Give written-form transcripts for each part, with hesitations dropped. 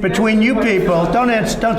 Between you people, don't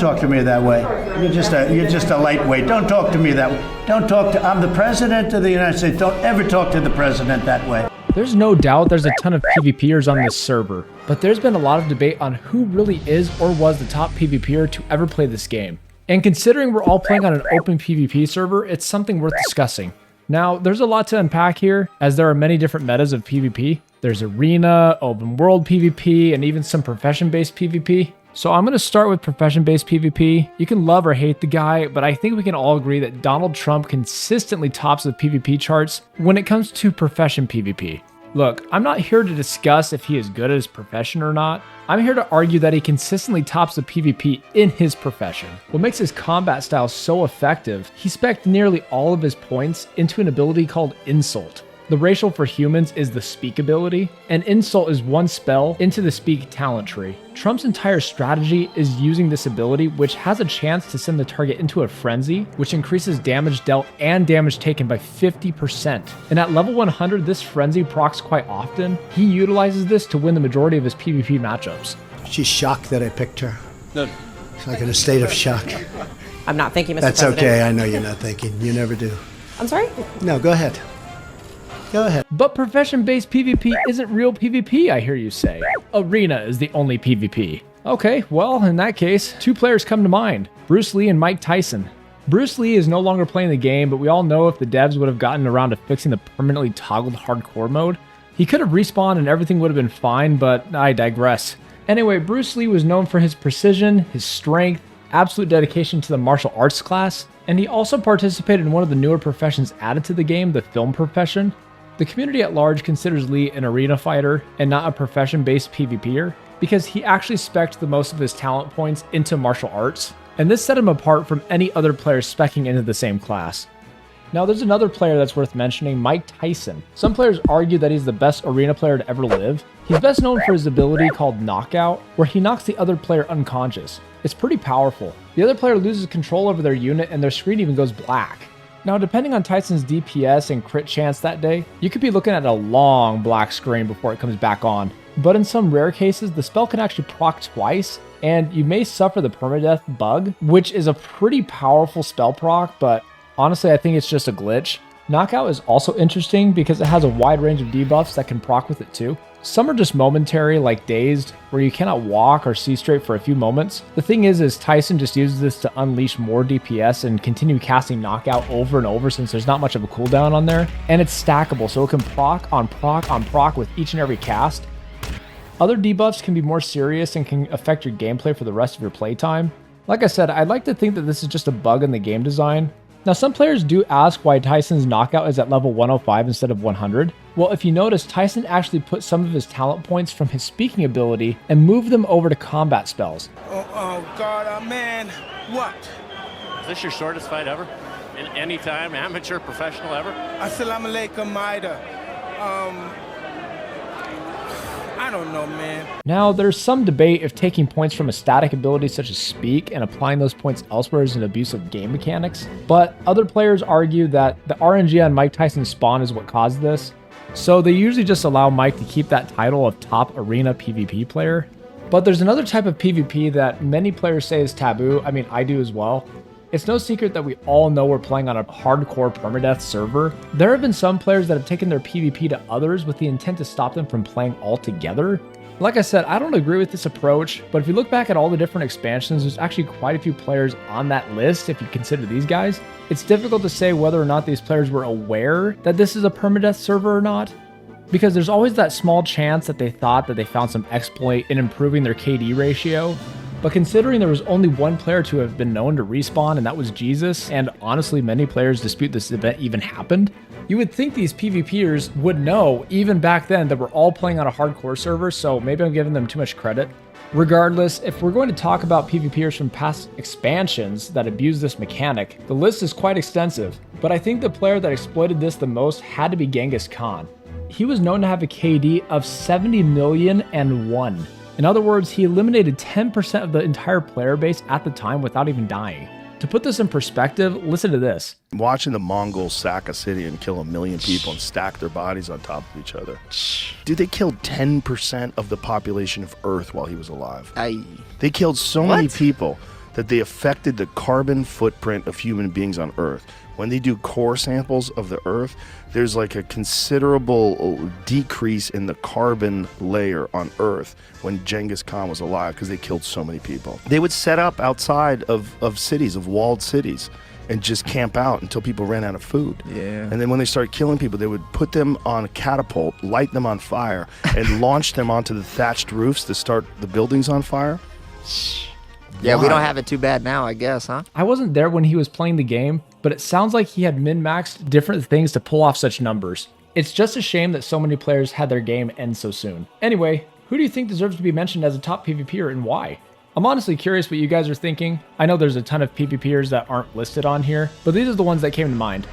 talk to me that way. You're just a lightweight. Don't talk to me that way. I'm the president of the United States. Don't ever talk to the president that way. There's no doubt there's a ton of PvPers on this server, but there's been a lot of debate on who really is or was the top PvPer to ever play this game. And considering we're all playing on an open PvP server, it's something worth discussing. Now, there's a lot to unpack here, as there are many different metas of PvP. There's arena, open world PvP, and even some profession-based PvP. So I'm going to start with profession-based PvP. You can love or hate the guy, but I think we can all agree that Donald Trump consistently tops the PvP charts when it comes to profession PvP. Look, I'm not here to discuss if he is good at his profession or not. I'm here to argue that he consistently tops the PvP in his profession. What makes his combat style so effective, he spec'd nearly all of his points into an ability called Insult. The racial for humans is the Speak ability, and Insult is one spell into the Speak talent tree. Trump's entire strategy is using this ability, which has a chance to send the target into a frenzy, which increases damage dealt and damage taken by 50%. And at level 100, this frenzy procs quite often. He utilizes this to win the majority of his PvP matchups. She's shocked that I picked her. No. She's like in a state of shock. I'm not thinking, Mr. That's President. okay. I know you're not thinking. You never do. I'm sorry? No, go ahead. Go ahead. But profession-based PvP isn't real PvP, I hear you say. Arena is the only PvP. Okay, well, in that case, two players come to mind, Bruce Lee and Mike Tyson. Bruce Lee is no longer playing the game, but we all know if the devs would have gotten around to fixing the permanently toggled hardcore mode, he could have respawned and everything would have been fine, but I digress. Anyway, Bruce Lee was known for his precision, his strength, absolute dedication to the martial arts class, and he also participated in one of the newer professions added to the game, the film profession. The community at large considers Lee an arena fighter and not a profession-based PvPer because he actually spec'd the most of his talent points into martial arts, and this set him apart from any other players speccing into the same class. Now there's another player that's worth mentioning, Mike Tyson. Some players argue that he's the best arena player to ever live. He's best known for his ability called Knockout, where he knocks the other player unconscious. It's pretty powerful. The other player loses control over their unit and their screen even goes black. Now, depending on Tyson's DPS and crit chance that day, you could be looking at a long black screen before it comes back on. But in some rare cases, the spell can actually proc twice, and you may suffer the permadeath bug, which is a pretty powerful spell proc, but honestly, I think it's just a glitch. Knockout is also interesting because it has a wide range of debuffs that can proc with it too. Some are just momentary, like Dazed, where you cannot walk or see straight for a few moments. The thing is Tyson just uses this to unleash more DPS and continue casting Knockout over and over since there's not much of a cooldown on there. And it's stackable, so it can proc on proc on proc with each and every cast. Other debuffs can be more serious and can affect your gameplay for the rest of your playtime. Like I said, I'd like to think that this is just a bug in the game design. Now, some players do ask why Tyson's Knockout is at level 105 instead of 100. Well, if you notice, Tyson actually put some of his talent points from his speaking ability and moved them over to combat spells. Oh God, man, what? Is this your shortest fight ever? In any time, amateur, professional ever? Assalamu alaikum, Maida. I don't know, man. Now, there's some debate if taking points from a static ability such as Speak and applying those points elsewhere is an abuse of game mechanics, but other players argue that the RNG on Mike Tyson's spawn is what caused this, so they usually just allow Mike to keep that title of top arena PvP player. But there's another type of PvP that many players say is taboo. I mean, I do as well. It's no secret that we all know we're playing on a hardcore permadeath server. There have been some players that have taken their PvP to others with the intent to stop them from playing altogether. Like I said, I don't agree with this approach, but if you look back at all the different expansions, there's actually quite a few players on that list if you consider these guys. It's difficult to say whether or not these players were aware that this is a permadeath server or not, because there's always that small chance that they thought that they found some exploit in improving their KD ratio. But considering there was only one player to have been known to respawn, and that was Jesus, and honestly many players dispute this event even happened, you would think these PvPers would know even back then that we're all playing on a hardcore server, so maybe I'm giving them too much credit. Regardless, if we're going to talk about PvPers from past expansions that abuse this mechanic, the list is quite extensive, but I think the player that exploited this the most had to be Gengis Khan. He was known to have a KD of 70,000,001. In other words, he eliminated 10% of the entire player base at the time without even dying. To put this in perspective, listen to this. Watching the Mongols sack a city and kill 1 million people and stack their bodies on top of each other. Dude, they killed 10% of the population of Earth while he was alive. They killed so many people that they affected the carbon footprint of human beings on Earth. When they do core samples of the Earth, there's like a considerable decrease in the carbon layer on Earth when Gengis Khan was alive because they killed so many people. They would set up outside of cities, of walled cities, and just camp out until people ran out of food. Yeah. And then when they started killing people, they would put them on a catapult, light them on fire, and launch them onto the thatched roofs to start the buildings on fire. Yeah, we don't have it too bad now, I guess, huh? I wasn't there when he was playing the game, but it sounds like he had min-maxed different things to pull off such numbers. It's just a shame that so many players had their game end so soon. Anyway, who do you think deserves to be mentioned as a top PvPer and why? I'm honestly curious what you guys are thinking. I know there's a ton of PvPers that aren't listed on here, but these are the ones that came to mind.